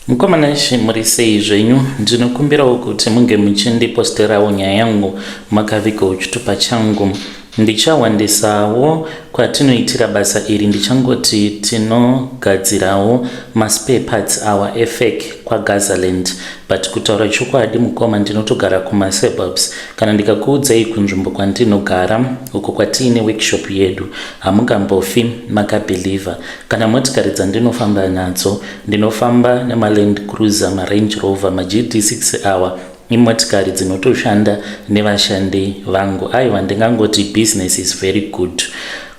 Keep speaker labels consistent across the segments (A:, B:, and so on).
A: Mukomana muri sei zvenyu, ndinokumbirawo kuti munge muchindiposterawo nyaya yangu makavigawo chitupa changu. Ndichawandisawo kwatinoitira basa iri. Ndichangoti tinogadzirawo maspare parts awa efake kwaGazaland, but kutaura chokwadi mukoma ndinotogara kumasuburbs. Kana ndikakuudzai kunzvimbo kwandinogara uko kwatiine workshop yedu, hamungambofi makabhilivha. Kana motikari dzandinofamba nadzo, ndinofamba nemaland cruiser, marange rover, maGT6 awa imotikari dzinotoshanda nevashandi vangu. Aiwa, ndingangoti business is very good.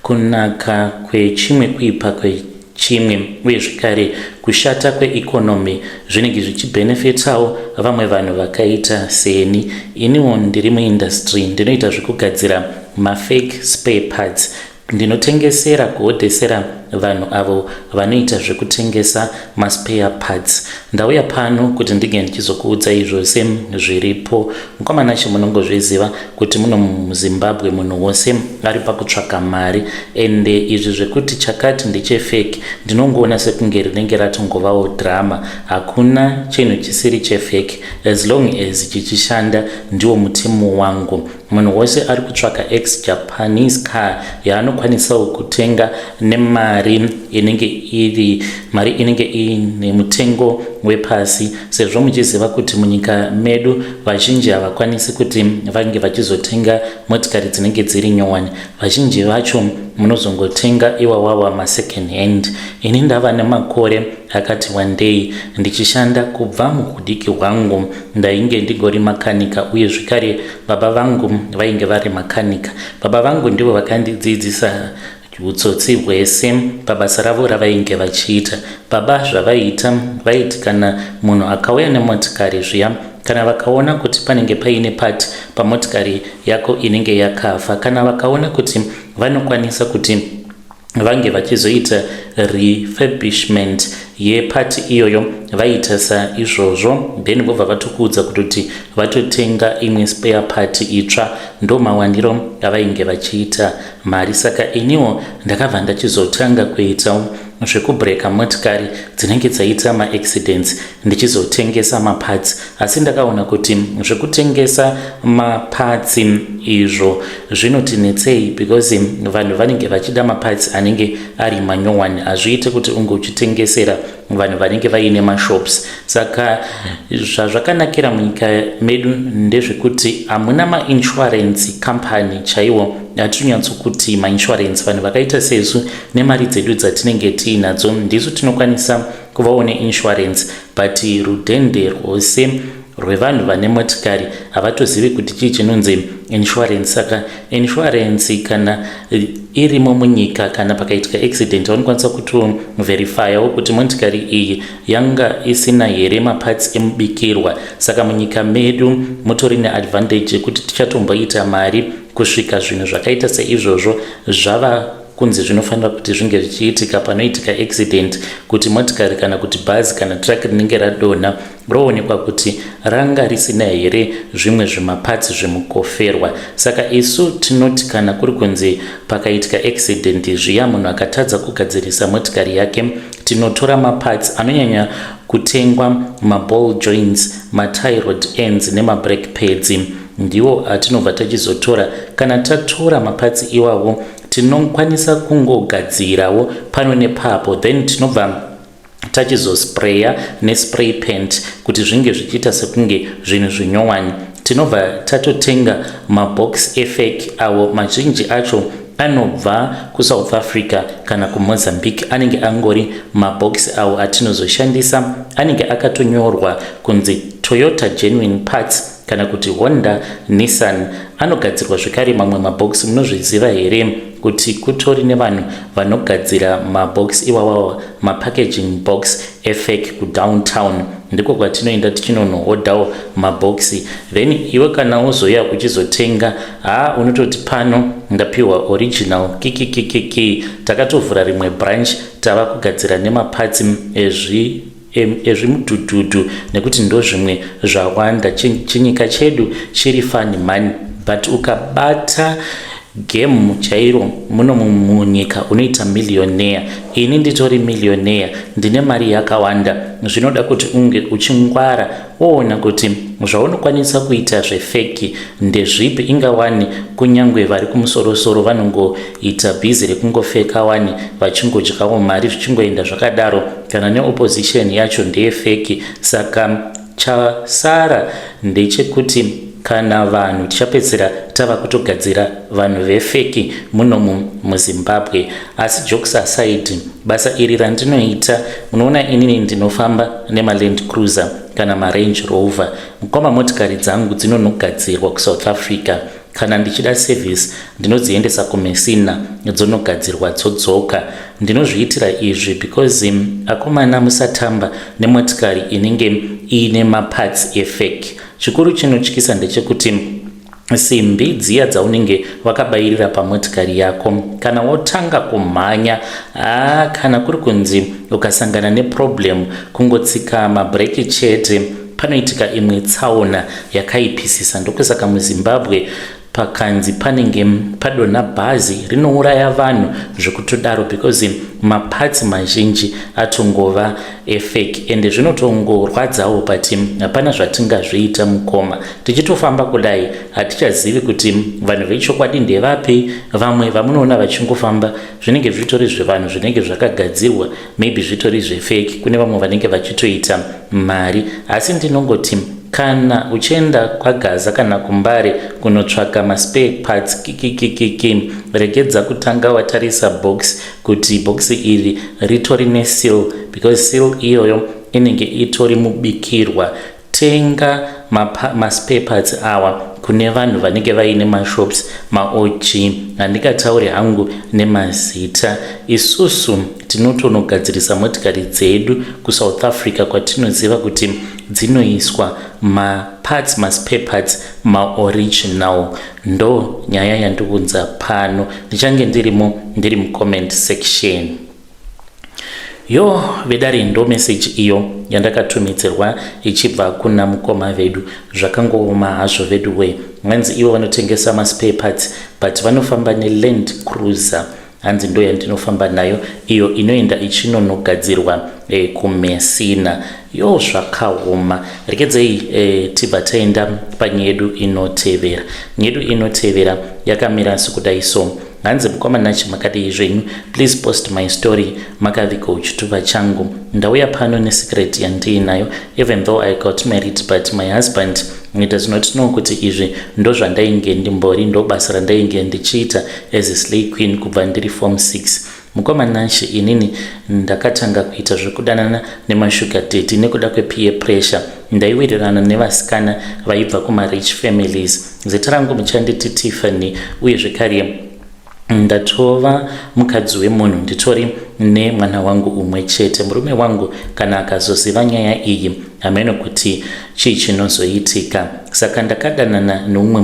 A: Kunaka kwechimwe kuipa kwechimwe uye zvekare kushata kweeconomy zvinenge zvichibenefitawo vamwe vanhu vakaita seni. Iniwo ndiri muindustry, ndinoita zvekugadzira mafake spare parts. Ndinotengesera kuhodhesera vanhu avo vanoita zvekutengesa maspare parts. Ndauya pano kuti ndige ndichizokuudzai zvose zviripo. Mukomana munongozviziva kuti muno muZimbabwe munhu wose ari pakutsvaka mari, ende izvi zvekuti chakati ndechefake ndinongoona sekunge rinenge ratongovawo drama. Hakuna chinhu chisiri chefake as long as chichishanda. Ndiwo mutemo wangu. Munhu wose ari kutsvaka ex-Japanese car yaanokwanisawo kutenga nemari inenge ine mutengo wepasi, sezvo muchiziva kuti munyika medu vazhinji havakwanisi kuti vange vachizotenga motikari dzinenge dziri nyowani. Vazhinji vacho munozongotenga iwawawa masecond hand. Ini ndava nemakore akati one day ndichishanda kubva muhudiki hwangu ndainge ndigori makanika, uye zvekare baba vangu vainge vari makanika. Baba vangu ndivo vakandidzidzisa utsotsi hwese pabasa ravo ravainge vachiita. Baba zvavaiita vaiti kana munhu akauya nemotikari zviya, kana vakaona kuti panenge paine pati pamotikari yako inenge yakafa, kana vakaona kuti vanokwanisa kuti vange vachizoita refurbishment yepati iyoyo, vaita saizvozvo, then vobva vatokuudza kuti vatotenga imwe spare part itsva. Ndo mawandiro avainge vachiita mari. Saka iniwo ndakabva ndachizotanga kuita zvekubreka motikari dzinenge dzaita maaccidents ndichizotengesa maparts. Asi ndakaona kuti zvekutengesa maparts izvo zvinotinetsei, because vanhu vanenge vachida maparts anenge ari manyowani. Hazviite kuti unge uchitengesera vanhu vanenge vaine mashops. Saka zvazvakanakira munyika medu ndezvekuti hamuna mainsurance company chaiwo atinonyatsokuti mainsurance. Vanhu vakaita sesu nemari dzedu dzatinenge tiinadzo ndisu tinokwanisa kuvawo neinsurance, but rudhende rwose rwevanhu vane motikari havatozivi kuti chii chinonzi insurance. Saka insurance kana irimo munyika, kana pakaitika accident vanokwanisa kutoverifayawo kuti motikari iyi yanga isina here maparts emubikirwa. Saka munyika medu mutori neadvantage yekuti tichatomboita mari kusvika zvinhu zvakaita seizvozvo zvava kunzi zvinofanira kuti zvinge zvichiitika panoitika accident, kuti motikari kana kuti bhazi kana truck rinenge radonha roonekwa kuti ranga risina here zvimwe zvimapatsi zvimukoferwa. Saka isu tinoti kana kuri kunzi pakaitika accident zviya, munhu akatadza kugadzirisa motikari yake, tinotora mapatsi anonyanya kutengwa, maball joints, matie rod ends nemabrake pads, ndiwo atinobva tachizotora. Kana tatora mapatsi iwawo tinokwanisa kungogadzirawo pano nepapo, then tinobva tachizospraya nespray paint kuti zvinge zvichiita sekunge zvinhu zvinyowani. Tinobva tatotenga mabox efake awo mazhinji acho anobva kuSouth Africa kana kuMozambique. Anenge angori mabox awo atinozoshandisa, anenge akatonyorwa kunzi Toyota genuine parts kana kuti Honda, Nissan. Anogadzirwa zvekare mamwe mabox. Munozviziva here kuti kutori nevanhu vanogadzira mabox iwawawa, mapackaging box efake kudowntown. Ndiko kwatinoenda tichinonohodhawo maboxi, then iwe kana uzoya uchizotenga, unototi pano ndapiwa original kikikikiki, takatovhura rimwe branch tava kugadzira nemaparts ezvimudhudhudhu, nekuti ndo zvimwe zvawanda. Chinyika chedu chiri fani mani, but ukabata game chairo muno munyika unoita millionaire. Ini nditori millionaire, ndine mari yakawanda. Zvinoda kuti unge uchingwara woona kuti zvaunokwanisa kuita zvefeki ndezvipi. Ingawani kunyangwe vari kumusoro vanongoita bhizi rekungofeka wani vachingodyawo mari zvichingoenda zvakadaro, kana neopposition yacho ndeyefeki. Saka chasara ndechekuti kana vanhu tichapedzera tava kutogadzira vanhu vefeki muno muZimbabwe. Asi jokes aside, basa iri randinoita, munoona inini ndinofamba nemaland cruiser kana marange rover. Mukoma motikari dzangu dzinonogadzirwa kuSouth Africa. Kana ndichida service ndinodziendesa kuMessina dzonogadzirwa dzodzoka. Ndinozviitira izvi because akomana musatamba nemotikari inenge ine maparts efeki. Chikuru chinotyisa ndechekuti simbi dziya dzaunenge wakabayirira pamotikari yako, kana wotanga kumhanya kana kuri kunzi ukasangana neproblem kungotsika mabreki chete, panoitika imwe tsaona yakaipisisa. Ndokusaka muZimbabwe pakanzi panenge padona bhazi rinouraya vanhu zvekutodaro because maparts mazhinji atongova efeki, ende zvinotongorwadzawo pati hapana zvatingazviita mukoma. Tichitofamba kudai hatichazivi kuti vanhu vechokwadi ndevapi. Vamwe vamunoona vachingofamba zvinenge zvitori zvevanhu zvinenge zvakagadzirwa, maybe zvitori zvefeki. Kune vamwe vanenge vachitoita mari. Asi ndinongoti kana uchienda kwaGaza kana kuMbare kunotsvaka maspare parts regedza kutanga watarisa box kuti box iri ritori neseal, because seal iyoyo inenge itori mubikirwa. Tenga maspare parts awa kune vanhu vanenge vaine mashops maOG. Handikatauri hangu nemazita. Isusu tinotonogadzirisa motikari dzedu kuSouth Africa kwatinoziva kuti dzinoiswa maparts maspare parts maoriginal. Ndo nyaya yandikunza pano, ndichange ndiri mucomment section. Yo vedari ndo message iyo yandakatumidzirwa ichibva kuna mukoma vedu. Zvakangoma hazvo vedu we. Mwanzi ivo vanotengesa maspare parts but vanofamba neland cruiser. Hanzi ndo yandinofamba nayo, iyo inoenda ichinonogadzirwa kuMessina. Yo zvakaoma. Rekedzei tibva taenda panyedu inotevera. Nyedu inotevera yakamira sekudai so. Hanzi mukomana chimakadii zvenyu, please post my story makavika uchituva changu. Ndauya pano nesecret yandiinayo. Even though I got married but my husband does not know kuti izvi ndo zvandainge ndimbori, ndo basa randainge ndichiita as a slay queen kubva ndiri form 6. Mukomana nashi inini ndakatanga kuita zvekudanana nemashuga daddy nekuda kwepeer pressure. Ndaiwirirana nevasikana vaibva kuma-rich families. Zita rangu muchanditi Tiffany, uye zvekare ndatova mukadzi wemunhu, nditori nemwana wangu umwe chete. Murume wangu kana akazoziva nyaya iyi hameno kuti chii chinozoitika. Saka ndakadanana neumwe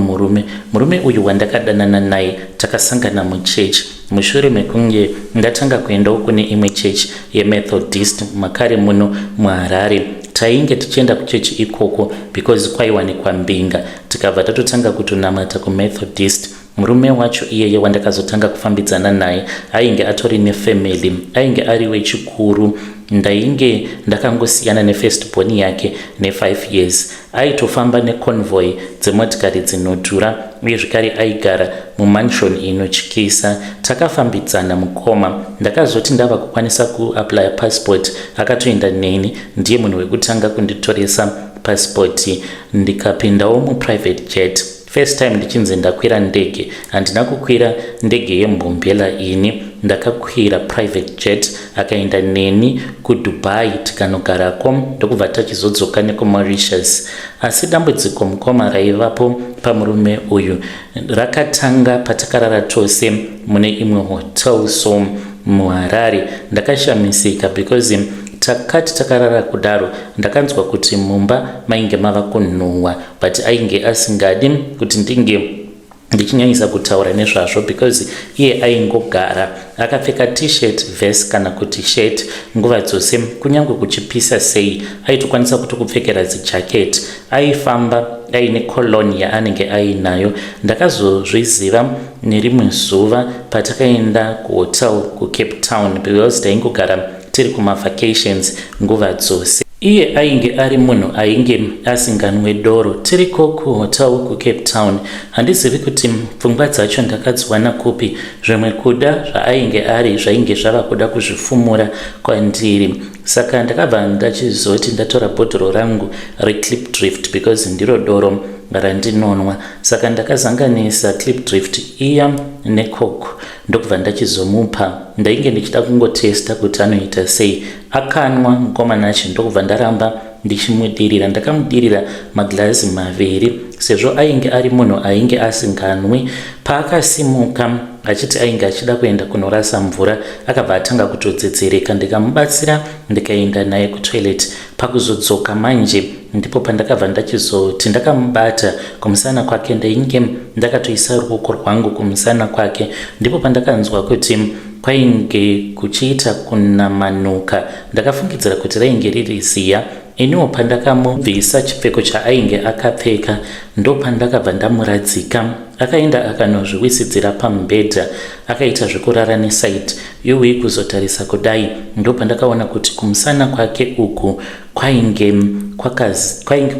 A: murume uyu wandakadanana naye takasangana muchechi. Mushure mekunge ndatanga kuendawo kune imwe chechi yeMethodist makare muno muHarare. Tainge tichienda kuchechi ikoko because kwaiwanikwa mbinga, tikabva tatotanga kutonamata kuMethodist. Murume wacho iyeye wandakazotanga kufambidzana naye ainge atori nefamily, ainge ari wechikuru. Ndainge ndakangosiyana nefirstborn yake ne5 years. Aitofamba neconvoy dzemotikari dzinodhura, uye zvekare aigara mumansion inotyisa. Takafambidzana mukoma. Ndakazoti ndava kukwanisa kuapply passport akatoenda neni. Ndiye munhu wekutanga kunditoresa passport. Ndikapindawo muprivate jet. First time ndichinzi ndakwira ndege, handina kukwira ndege yeMbombela ini, ndakakwira private jet akaenda neni kuDubai tikanogarako ndokubva tachizodzoka nekuMauritius. Asi dambudziko mukoma raivapo pamurume uyu rakatanga patakarara tose mune imwe hotel so muHarare. Ndakashamisika because takati takarara kudaro ndakanzwa kuti mumba mainge mava kunhuhwa but ainge asingadi kuti ndinge ndichinyanyisa kutaura nezvazvo because iye aingogara akapfeka t-shirt vest kana kuti shirt nguva dzose, kunyange kuchipisa sei aitokwanisa kuti kupfekera zijaketi, aifamba aine cologne yaanenge ainayo. Ndakazozviziva nerimwe zuva patakaenda kuhotel kuCape Town because taingogara tiri kumavacations nguva dzose. Iye ainge ari munhu ainge asinganwe doro. Tiriko kuhotel kuCape Town, handizivi kuti pfungwa dzacho ndakadziwana kupi. Zvimwe kuda zvaainge ari zvainge zvava kuda kuzvifumura kwandiri, saka ndakabva ndachizoti ndatora bhodhoro rangu reClip Drift because ndiro doro randinonwa. Saka ndakazanganisa Clip Drift iya neCoke ndokubva ndachizomupa. Ndainge ndichida kungotesta kuti anoita sei. Akanwa mukomana acho ndokubva ndaramba ndichimudirira. Ndakamudirira maglazi maviri sezvo ainge ari munhu ainge asinganwi. Paakasimuka achiti ainge achida kuenda kunorasa mvura, akabva atanga kutodzedzereka. Ndikamubatsira ndikaenda naye kutoilet. Pakuzodzoka manje ndipo pandakabva ndachizoti ndakamubata kumusana kwake, ndainge ndakatoisa ruoko rwangu kumusana kwake, ndipo pandakanzwa kuti kwainge kuchiita kunamanuka. Ndakafungidzira kuti rainge riri ziya. Iniwo pandakamubvisa chipfeko chaainge akapfeka ndopandakabva ndamuradzika. Akaenda akanozviwisidzira pamubhedha, akaita zvekurara nesaiti iwe kuzotarisa kudai. Ndopandakaona kuti kumusana kwake uku kwainge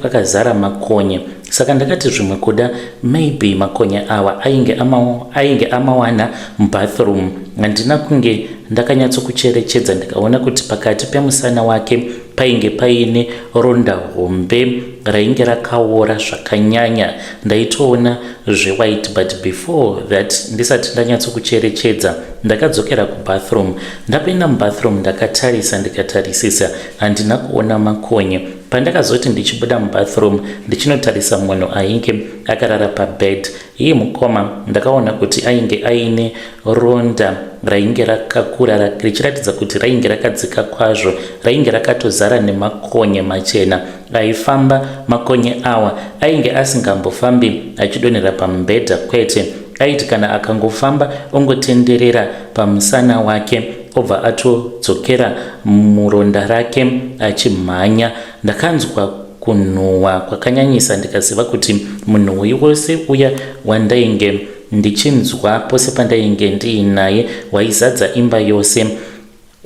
A: kwakazara makonye. Saka ndakati zvimwe kuda maybe makonye awa ainge amawana mubathroom. Handina kunge ndakanyatsokucherechedza ndikaona kuti pakati pemusana wake painge paine ronda hombe rainge rakaora zvakanyanya. Ndaitoona zvewhite, but before that ndisati ndanyatsokucherechedza ndakadzokera kubathroom. Ndapinda mubathroom ndakatarisa ndikatarisisa, handina kuona makonye. Pandakazoti ndichibuda mubathroom ndichinotarisa munhu ainge akarara pabed, iye mukoma, ndakaona kuti ainge aine ronda rainge rakakura richiratidza kuti rainge rakadzika kwazvo, rainge rakatozara nemakonye machena. Aifamba makonye awa ainge asingambofambi achidonhera pamubhedha, kwete aiti kana akangofamba ongotenderera pamusana wake obva atodzokera muronda rake achimhanya. Ndakanzwa kunhuhwa kwakanyanyisa, ndikaziva kuti munhu wose uya wandainge ndichinzwa pose pandainge ndiinaye waizadza imba yose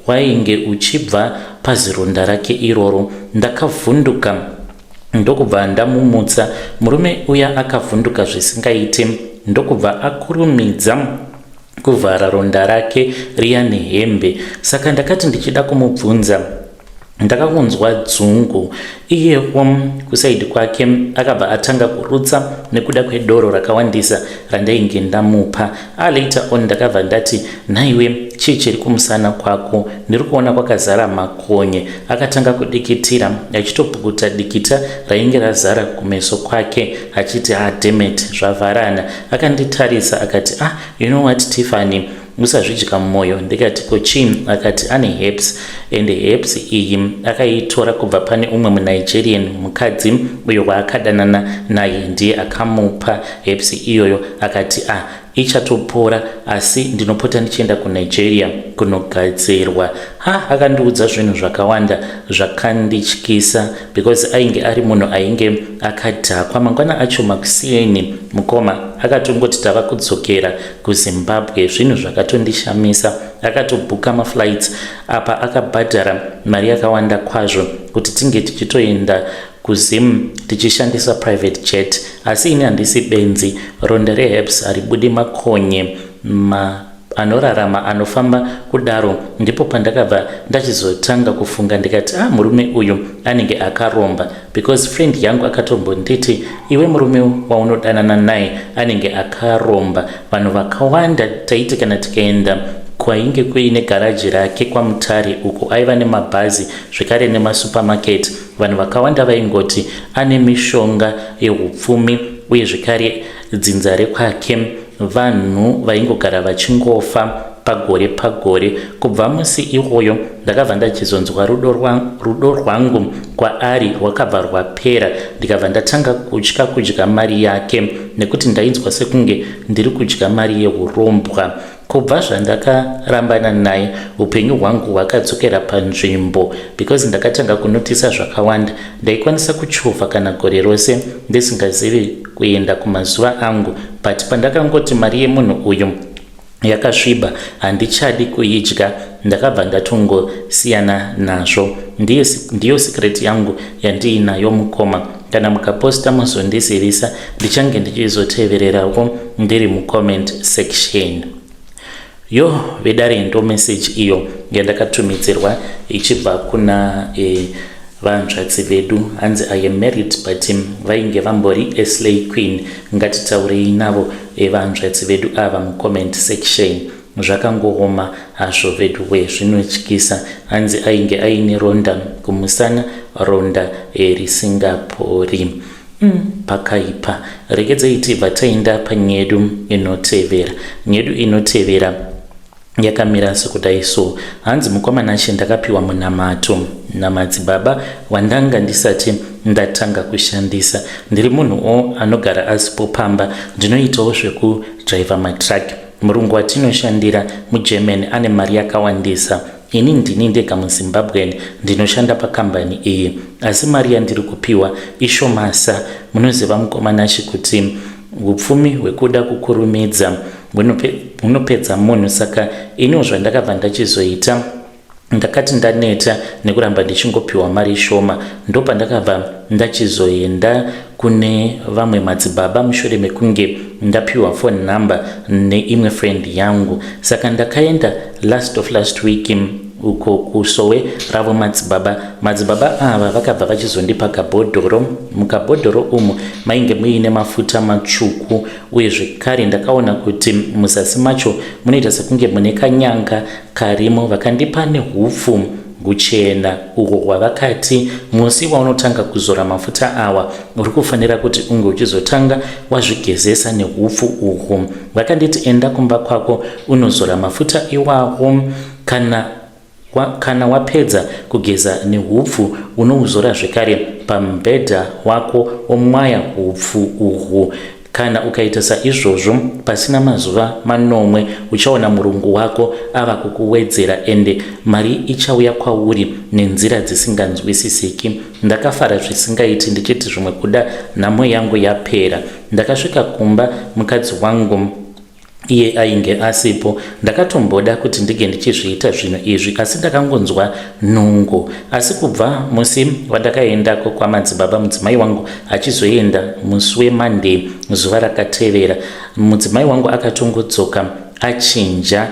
A: wainge uchibva pazironda rake iroro. Ndakavhunduka ndokubva ndamumutsa. Murume uya akavhunduka zvisingaite ndokubva akurumidza kuvhara ronda rake riya nehembe. Saka ndakati ndichida kumubvunza, ndakakunzwa dzungu. Iyewo kusaidi kwake akabva atanga kurutsa nekuda kwedoro rakawandisa randainge ndamupa. Later on ndakabva ndati, nhaiwe chii chiri kumusana kwako? Ndiri kuona kwakazara makonye. Akatanga kudikitira achitopukuta dikita rainge razara kumeso kwake achiti dammit zvavharana. Akanditarisa akati, you know what Tiffany, usazvidya mumwoyo. Ndikati kochii? Akati ane herbs, and herbs iyi akaitora kubva pane umwe muNigerian mukadzi uyo waakadanana naye, ndiye akamupa herbs iyoyo. Akati ichatopora, asi ndinopota ndichienda kuNigeria kunogadzirwa. Akandiudza zvinhu zvakawanda zvakandityisa because ainge ari munhu ainge akadhakwa. Mangwana acho makusiyeni mukoma akatongoti tava kudzokera kuZimbabwe, zvinhu zvakatondishamisa. Akatobhuka maflights apa akabhadhara mari yakawanda kwazvo kuti tinge tichitoenda kuZim tichishandisa private jet, asi ini handisi benzi. Ronda reherbs haribudi makonye anorarama anofamba kudaro. Ndipo pandakabva ndachizotanga kufunga ndikati murume uyu anenge akaromba, because friend yangu akatombonditi iwe murume waunodanana naye anenge akaromba. Vanhu vakawanda taiti kana tikaenda kwainge kuine garaji rake kwaMutare uko aiva nemabhazi zvekare nemasupermarket, vanhu vakawanda vaingoti ane mishonga yehupfumi uye zvekare dzinza rekwake vanhu vaingogara vachingofa pagore pagore. Kubva musi iwoyo ndakabva ndachizonzwa rudo rwangu kwaari rwakabva rwapera, ndikabva ndatanga kutya kudya mari yake nekuti ndainzwa sekunge ndiri kudya mari yeurombwa. Kubva zvandakarambana naye upenyu hwangu hwakadzokera panzvimbo, because ndakatanga kunotisa zvakawanda. Ndaikwanisa kuchovha kana gore rose ndisingazivi kuenda kumazuva angu, but pandakangoti mari yemunhu uyu yakasviba handichadi kuidya, ndakabva ndatongosiyana nazvo. Ndiyo secret yangu yandiinayo mukoma. Kana mukaposta muzondizivisa, ndichange ndichizotevererawo ndiri mucomment section. Yo vedarendo message iyo yandakatumidzirwa ichibva kuna vanzvadzi vedu, hanzi I am married but vainge vambori a slay queen. Ngatitaurei navo vanzvadzi vedu ava mucomment section. Zvakangooma hazvo vedu we, zvinotyisa. Hanzi ainge aine ronda kumusana, ronda risingapori. Pakaipa. Regedzei tibva taenda panyedu inotevera. Nyedu inotevera yakamira sekudai so. Hanzi mukomana she ndakapiwa munamato namadzibaba wandanga ndisati ndatanga kushandisa. Ndiri munhu anogara asipo pamba, ndinoitawo zvekudriva matrack. Murungu watinoshandira muGermany ane mari yakawandisa. Ini ndini ndega muZimbabwean ndinoshanda pakambani iyi, asi mari yandiri kupiwa ishomasa. Munoziva mukomana she kuti upfumi hwekuda kukurumidza hunopedza munhu. Saka iniwo zvandakabva ndachizoita, ndakati ndaneta nekuramba ndichingopiwa mari shoma, ndopandakabva ndachizoenda kune vamwe madzibaba mushure mekunge ndapiwa phone number neimwe friend yangu. Saka ndakaenda last week uko kusowe ravo madzibaba ava vakabva vachizondipa kabhodhoro. Mukabhodhoro umu mainge muine mafuta matsvuku, uye zvekare ndakaona kuti muzasi macho munoita sekunge mune kanyanga karimo. Vakandipa nehupfu huchena uhwo hwavakati musi waunotanga kuzora mafuta awa uri kufanira kuti unge uchizotanga wazvigezesa nehupfu uhwu. Vakanditi enda kumba kwako unozora mafuta iwawo, kana wapedza kugeza nehupfu unouzora zvekare pamubhedha wako omwaya hupfu uhwu. Kana ukaita saizvozvo pasina mazuva manomwe uchaona murungu wako ava kukuwedzera, ende mari ichauya kwauri nenzira dzisinganzwisisiki. Ndakafara zvisingaiti ndichiti zvimwe kuda nhamo yangu yapera. Ndakasvika kumba, mukadzi wangu iye ainge asipo. Ndakatomboda kuti ndige ndichizviita zvinhu izvi, asi ndakangonzwa nhungo. Asi kubva musi wandakaendako kwamadzibaba, mudzimai wangu achizoenda musi weMonday zuva rakatevera, mudzimai wangu akatongodzoka achinja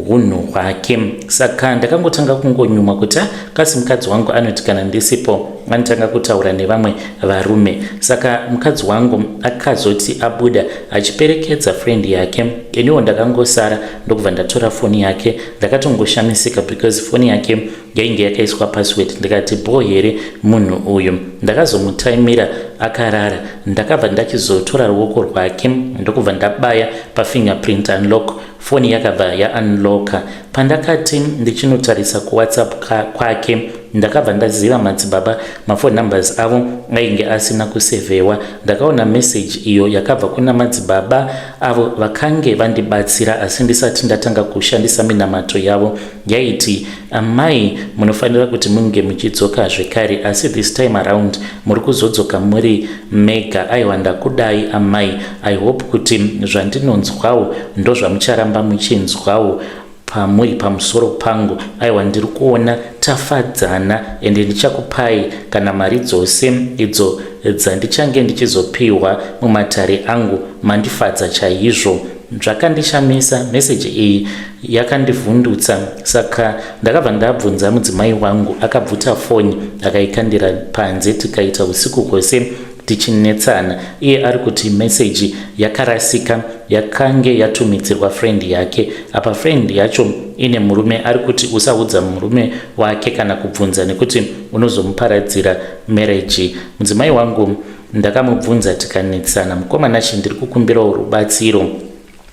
A: hunhu hwake. Saka ndakangotanga kungonyuma kuti kasi mukadzi wangu anoti kana ndisipo anotanga kutaura nevamwe varume. Saka mukadzi wangu akazoti abuda achiperekedza friend yake, iniwo ndakangosara ndokubva ndatora foni yake. Ndakatongoshamisika because foni yake yainge yakaiswa password. Ndikati bo here munhu uyu. Ndakazomutaimira akarara. Ndakabva ndachizotora ruoko rwake ndokubva ndabaya pafingerprint unlock. Foni yakabva yaunlocka. Pandakati ndichinotarisa kuWhatsApp kwake, ndakabva ndaziva madzibaba mafoni numbers avo ainge asina kusevewa. Ndakaona message iyo yakabva kuna madzibaba avo vakange vandibatsira asi ndisati ndatanga kushandisa minamato yavo. Yaiti, amai munofanira kuti munge muchidzoka zvekare, asi this time around muri kuzodzoka muri mega. Aiwa ndakudai amai, I hope kuti zvandinonzwawo ndozvamucharamba muchinzwawo pamuri pamusoro pangu. Aiwa ndiri kuona tafadzana, ende ndichakupai kana mari dzose idzo dzandichange ndichizopiwa mumatare angu. Mandifadza chaizvo. Zvakandishamisa. Message iyi yakandivhundutsa. Saka ndakabva ndabvunza mudzimai wangu, akabvuta foni akaikandira panze, tikaita usiku hwose tichinetsana. Iye ari kuti message yakarasika, yakange yatumidzirwa friend yake. Apa friend yacho ine murume, ari kuti usaudza murume wake kana kubvunza nekuti unozomuparadzira marriage. Mudzimai wangu ndakamubvunza tikanetsana, mukomana she ndiri kukumbirawo rubatsiro.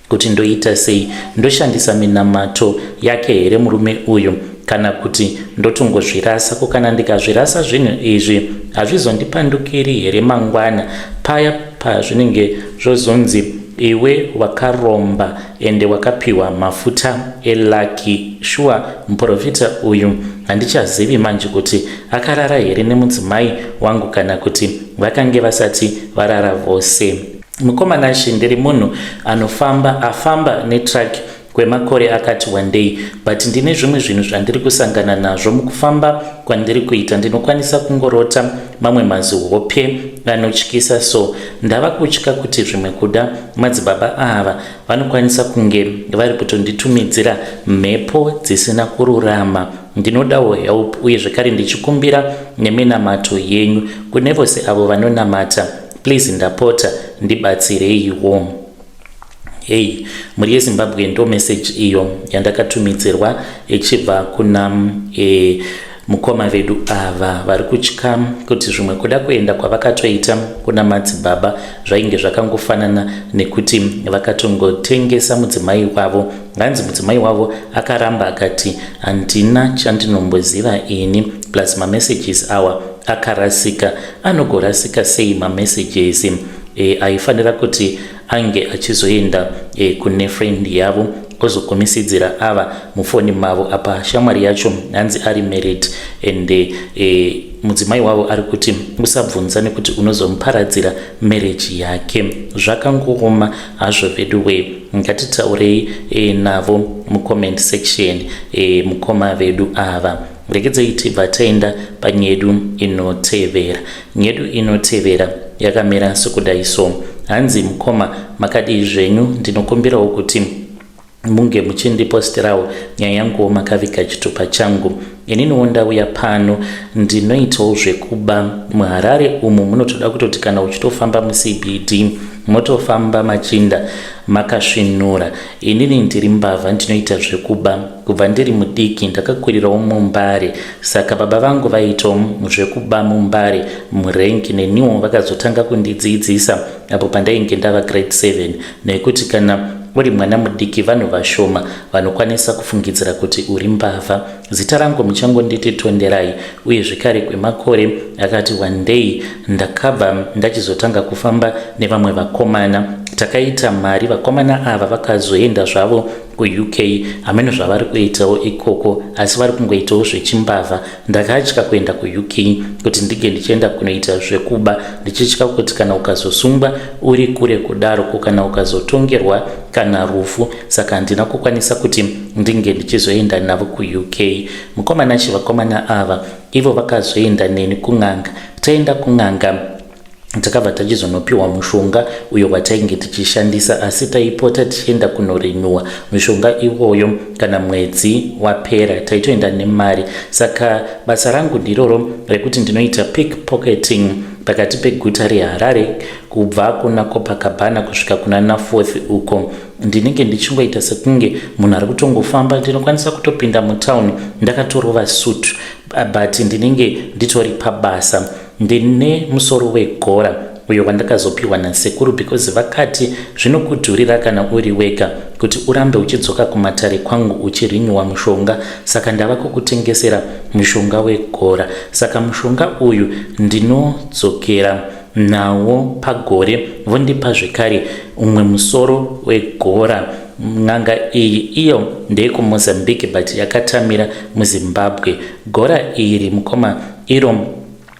A: kuti ndoita sei, ndoshandisa minamato yake here murume uyu kana kuti ndotongozvirasa. Ko kana ndikazvirasa zvinhu izvi hazvizondipandukiri here mangwana paya pazvinenge zvozonzi iwe wakaromba ende wakapiwa mafuta elaki. Shuwa muprofita uyu handichazivi manje kuti akarara here nemudzimai wangu kana kuti vakange vasati varara vose. Mukomana Shindiri munhu afamba netruck kwemakore akati wandei, but ndine zvimwe zvinhu zvandiri kusangana nazvo mukufamba kwandiri kuita. Ndinokwanisa kungorota mamwe mazihope anotyisa, so ndava kutya kuti zvimwe kuda madzibaba ava vanokwanisa kunge vari kutonditumidzira mhepo dzisina kururama. Ndinodawo help uye zvekare ndichikumbira neminamato yenyu kune vose avo vanonamata. Please ndapota ndibatsireiwo. Hey, muri yeZimbabwe ndo message iyo yandakatumidzirwa ichibva kuna mukoma vedu ava vari kutya kuti zvimwe kuda kuenda kwavakatoita kuna madzibaba zvainge zvakangofanana nekuti vakatongotengesa mudzimai wavo. Nganzi mudzimai wavo akaramba akati handina chandinombziva ini, plus mamessages awa akarasika. Anogorasika sei mamessages? Aifanira kuti ange achizoenda kune friend yavo ozokomisidzira ava mufoni mavo. Apa shamwari yacho hanzi ari married and mudzimai wavo ari kuti usabvunza nekuti unozomuparadzira marriage yake. Zvakangooma hazvo vedu we, ngatitaurei navo mucomment section mukoma vedu ava. Regedzei tibva taenda panyedu inotevera. Nyedu inotevera yakamira sekudai so. Hanzi mukoma makadi zvenyu, ndinokumbirawo kuti munge muchindipostirawo nyaya yangu makavika chitupa changu. Ininiwo ndauya pano ndinoitawo zvekuba muHarare umu. Munotoda kutoti kana uchitofamba muCBD motofamba machinda makasvinura. Inini ndiri mbavha ndinoita zvekuba kubva ndiri mudiki. Ndakakurirawo muMbare, saka baba vangu vaitawo zvekuba muMbare murengi, neniwo vakazotanga kundidzidzisa apo pandainge ndava grade 7 nekuti kana uri mwana mudiki vanhu vashoma vanokwanisa kufungidzira kuti uri mbavha. Zita rangu muchangonditi Tonderai, uye zvekare kwemakore akati wandei ndakabva ndachizotanga kufamba nevamwe vakomana. Takaita mari, vakomana ava vakazoenda zvavo kuUK. Hameno zvavari kuitawo ikoko, asi vari kungoitawo zvechimbavha. Ndakatya kuenda kuUK kuti ndige ndichienda kunoita zvekuba, ndichitya kuti kana ukazosungwa uri kure kudaro, kana ukazotongerwa kana rufu. Saka handina kukwanisa kuti ndinge ndichizoenda navo kuUK. Mukomana chivakomana ava ivo vakazoenda neni kun'anga. Taenda kun'anga takabva tachizonopiwa mushonga uyo watainge tichishandisa, asi taipota tichienda kunorenyuwa mushonga iwoyo kana mwedzi wapera taitoenda nemari. Saka basa rangu ndiroro rekuti ndinoita pickpocketing pakati peguta reHarare kubva kuna Copacabana kusvika kuna Naforth uko. Ndinenge ndichingoita sekunge munhu ari kutongofamba. Ndinokwanisa kutopinda mutown ndakatorova suit, but ndinenge nditori pabasa. Ndine musoro wegora uyo wandakazopiwa nasekuru, because vakati zvinokudhurira kana uri wega kuti urambe uchidzoka kumatare kwangu uchirinyuwa mushonga. Saka ndava kukutengesera mushonga wegora. Saka mushonga uyu ndinodzokera nawo pagore, vondipa zvekare umwe musoro wegora. N'anga iyi iyo ndeye kuMozambique but yakatamira muZimbabwe. Gora iri mukoma iro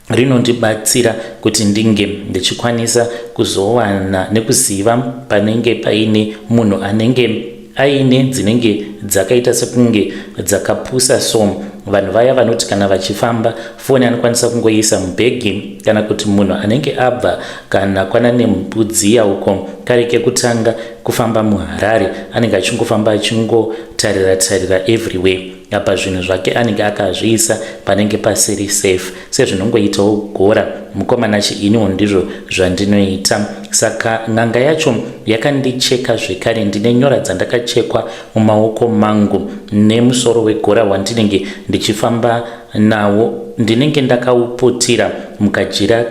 A: rinondibatsira kuti ndinge ndichikwanisa kuzowana nekuziva panenge paine munhu anenge aine dzinenge dzakaita sekunge dzakapusa. So vanhu vaya vanoti kana vachifamba foni anokwanisa kungoisa mubhegi, kana kuti munhu anenge abva kana kwana nemubudzi yauko kare kekutanga kufamba muHarare anenge achingofamba achingotarira everywhere. Apa zvinhu zvake anenge akazviisa panenge pasiri safe, sezvinongoitawo gora. Mukomana iniwo ndizvo zvandinoita. Saka n'anga yacho yakandicheka zvekare. Ndine nyora dzandakachekwa mumaoko mangu nemusoro wegora wandinenge ndichifamba nawo. Ndinenge ndakauputira mukajira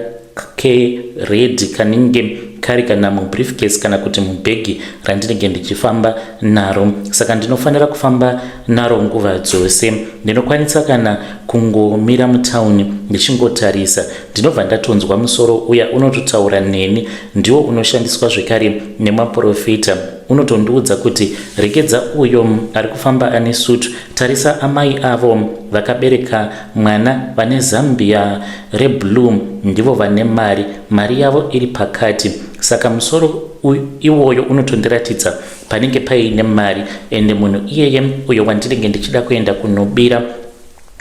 A: kered kanenge zvekare kana mubriefcase kana kuti mubhegi randinenge ndichifamba naro. Saka ndinofanira kufamba naro nguva dzose. Ndinokwanisa kana kungomira mutauni ndichingotarisa, ndinobva ndatonzwa musoro uya unototaura neni, ndiwo unoshandiswa zvekare nemaprofita. Unotondiudza kuti rekedza uyo ari kufamba ane sutu, tarisa amai avo vakabereka mwana vane zambia reblue, ndivo vane mari yavo iri pakati. Saka musoro iwoyo unotondiratidza panenge paine mari, ende munhu iyeye uyo wandinenge ndichida kuenda kunobira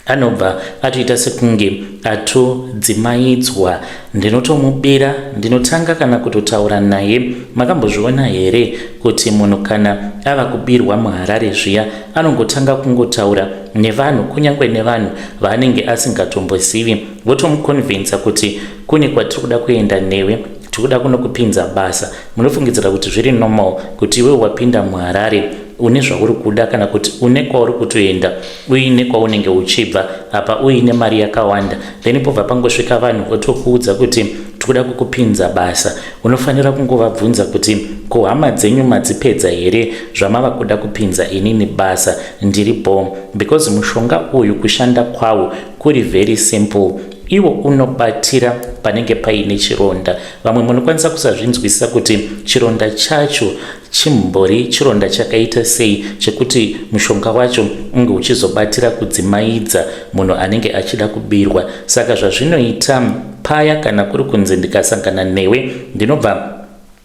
A: anobva atoita sekunge atodzimaidzwa. Ndinotomubira, ndinotanga kana kutotaura naye. Makambozviona here kuti munhu kana ava kubirwa muHarare zviya anongotanga kungotaura nevanhu, kunyangwe nevanhu vaanenge asingatombozivi, votomukonvinza kuti kune kwatiri kuda kuenda newe, tikuda kunokupinza basa. Munofungidzira kuti zviri normal kuti iwe wapinda muHarare une zvauri kuda kana kuti une kwauri kutoenda uine kwaunenge uchibva apa uine mari yakawanda, then pobva pangosvika vanhu votokuudza kuti tikuda kukupinza basa. Unofanira kungovabvunza kuti ko hama dzenyu madzipedza here zvamava kuda kupinza inini basa ndiripo? Because mushonga uyu kushanda kwawo kuri very simple. Iwo unobatira panenge paine chironda. Vamwe munokwanisa kusazvinzwisisa kuti chironda chacho chimbori chironda chakaita sei chekuti mushonga wacho unge uchizobatira kudzimaidza munhu anenge achida kubirwa. Saka zvazvinoita paya kana kuri kunze ndikasangana newe ndinobva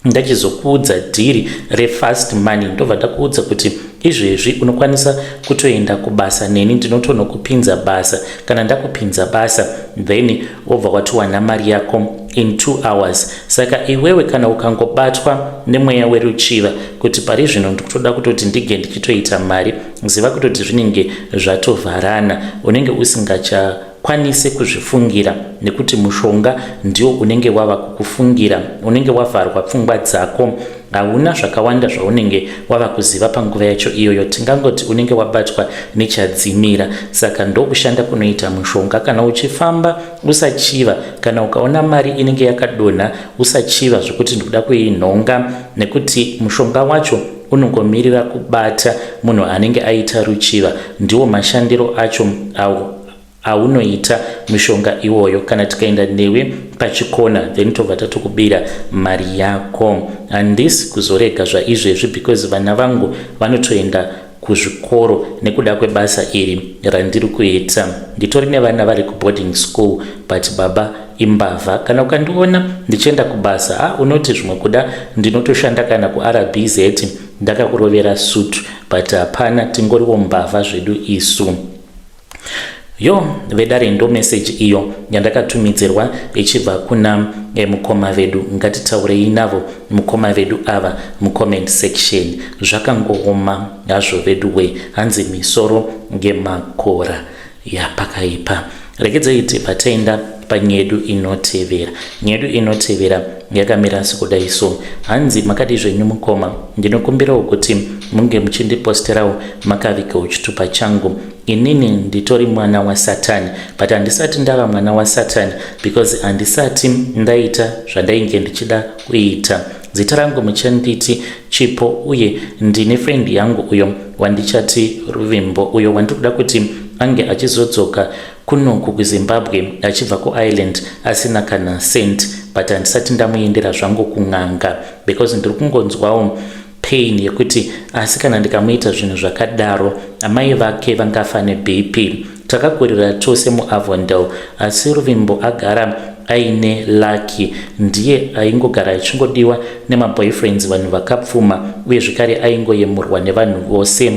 A: ndachizokuudza dhiri refast money, ndobva ndakuudza kuti izvezvi unokwanisa kutoenda kubasa neni, ndinotonokupinza basa. Kana ndakupinza basa then wobva watowana mari yako in 2 hours. Saka iwewe kana ukangobatwa nemweya weruchiva kuti pari zvino ndikutoda kutoti ndige ndichitoita mari, ziva kutoti zvinenge zvatovharana, unenge usingachakwanise kuzvifungira nekuti mushonga ndio unenge wava kukufungira, unenge wavharwa pfungwa dzako, hauna zvakawanda zvaunenge wava kuziva panguva yacho iyoyo. Tingangoti unenge wabatwa nechadzimira. Saka ndokushanda kunoita mushonga. Kana uchifamba usachiva, kana ukaona mari inenge yakadonha usachiva zvokuti ndikuda kuinhonga, nekuti mushonga wacho unongomirira kubata munhu anenge aita ruchiva. Ndiwo mashandiro acho aunoita mishonga iwoyo. Kana tikaenda newe pachikona then tobva tatokubira mari yako. Handisi kuzorega zvaizvezvi because vana vangu vanotoenda kuzvikoro nekuda kwebasa iri randiri kuita. Nditori nevana vari kuboarding school but baba imbavha. Kana ukandiona ndichienda kubasa unoti zvimwe kuda ndinotoshanda kana kuRBZ ndakakurovera sutu, but hapana, tingoriwo mbavha zvedu isu. Vedare ndo message iyo yandakatumidzirwa ichibva kuna mukoma vedu. Ngatitaurei navo mukoma vedu ava mucomment section. Zvakangooma hazvo vedu we, hanzi misoro ngemakora yapakaipa. Regedzai patienda panyedu inotevera. Nyedu inotevera yakamira sekudai so. Hanzi makadi zvenyu mukoma, ndinokumbirawo kuti munge muchindiposterawo makavikawo chitupa changu. Inini nditori mwana wa Satani, but handisati ndava mwana wa Satani because handisati ndaita zvandainge ndichida kuita. Zita rangu muchanditi Chipo, uye ndine friend yangu uyo wandichati Ruvimbo, uyo wandikuda kuti ange achizodzoka kunoku kuZimbabwe achibva kuIreland asina kana cent, but handisati ndamuendera zvangu kun'anga because ndiri kungonzwawo pain yekuti asi kana ndikamuita zvinhu zvakadaro amai vake vangafa neBP. Takakurira tose muAvondale, asi Ruvimbo agara aine lucky, ndiye aingogara achingodiwa nemaboyfriends vanhu vakapfuma, uye zvekare aingoyemurwa nevanhu vose.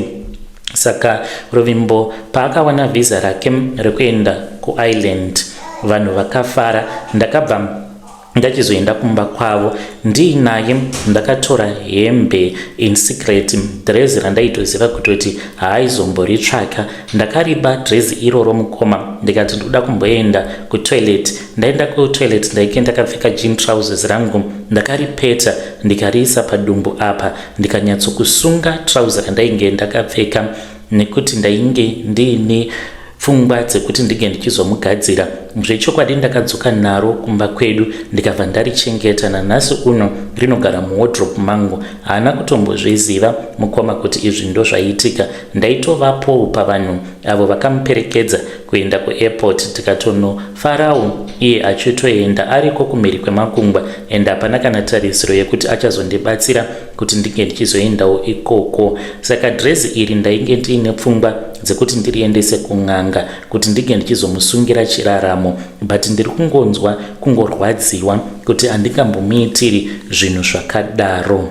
A: Saka Ruvimbo paakawana visa rake rekuenda kuIreland vanhu vakafara. Ndakabva ndachizoenda kumba kwavo ndiinaye, ndakatora hembe in secret, dress randaitoziva kutoti haaizomboritsvaka. Ndakariba dress iroro mukoma, ndikati ndoda kumboenda kutoilet. Ndaenda kutoilet ndaike ndakapfeka jean trousers rangu, ndakaripeta ndikariisa padumbu apa, ndikanyatsokusunga trouser randainge ndakapfeka nekuti ndainge ndiine pfungwa dzekuti ndige ndichizomugadzira. Zvechokwadi ndakadzoka naro kumba kwedu ndikabva ndarichengeta. Nanhasi uno rinogara muwardrobe mangu. Haana kutombozviziva mukoma kuti izvi ndo zvaiitika. Ndaitovapo pavanhu avo vakamuperekedza kuenda kuairport, tikatonofarawo iye achitoenda ariko kumhiri kwemakungwa, ende hapana kana tarisiro yekuti achazondibatsira kuti ndinge ndichizoendawo ikoko. Saka dhirezi iri ndainge ndiine pfungwa dzekuti ndiriendese kun'anga kuti ndinge ndichizomusungira chiraramo, but ndiri kungonzwa kungorwadziwa kuti handingambomuitiri zvinhu zvakadaro.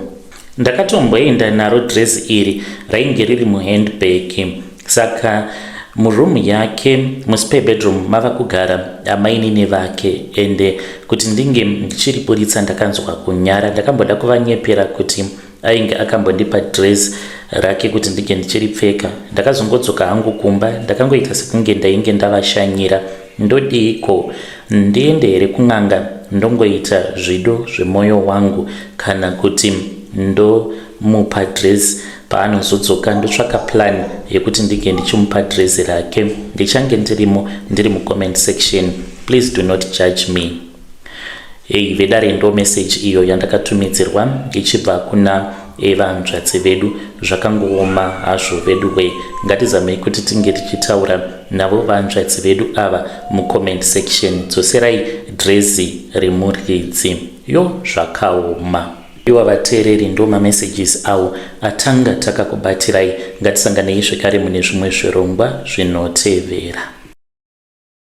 A: Ndakatomboenda naro dhirezi iri, rainge riri muhandbag. Saka murumu yake muspare bedroom mava kugara amainini vake, ende kuti ndinge ndichiriburitsa ndakanzwa kunyara. Ndakamboda kuvanyepera kuti ainge akambondipa dhirezi rake kuti ndinge ndichiripfeka. Ndakazongodzoka hangu kumba, ndakangoita sekunge ndainge ndavashanyira. Ndodiko ndiende here kun'anga ndongoita zvido zvemwoyo wangu, kana kuti ndomupa dhirezi paanozodzoka ndotsvaka plan yekuti ndinge ndichimupa dhirezi rake. Ndichange ndirimo ndiri mucomment section. Please do not judge me. Hey, vedare ndo message iyo yandakatumidzirwa ichibva kuna vanzvadzi vedu. Zvakangooma hazvo vedu we, ngatizamei kuti tinge tichitaura navo vanzvadzi vedu ava mucomment section. Dzoserai dhirezi remuridzi. Yo, zvakaoma. Iwa vateereri ndo mamessages awo atanga takakubatirai. Ngatisanganei zvekare mune zvimwe zvirongwa zvinotevera.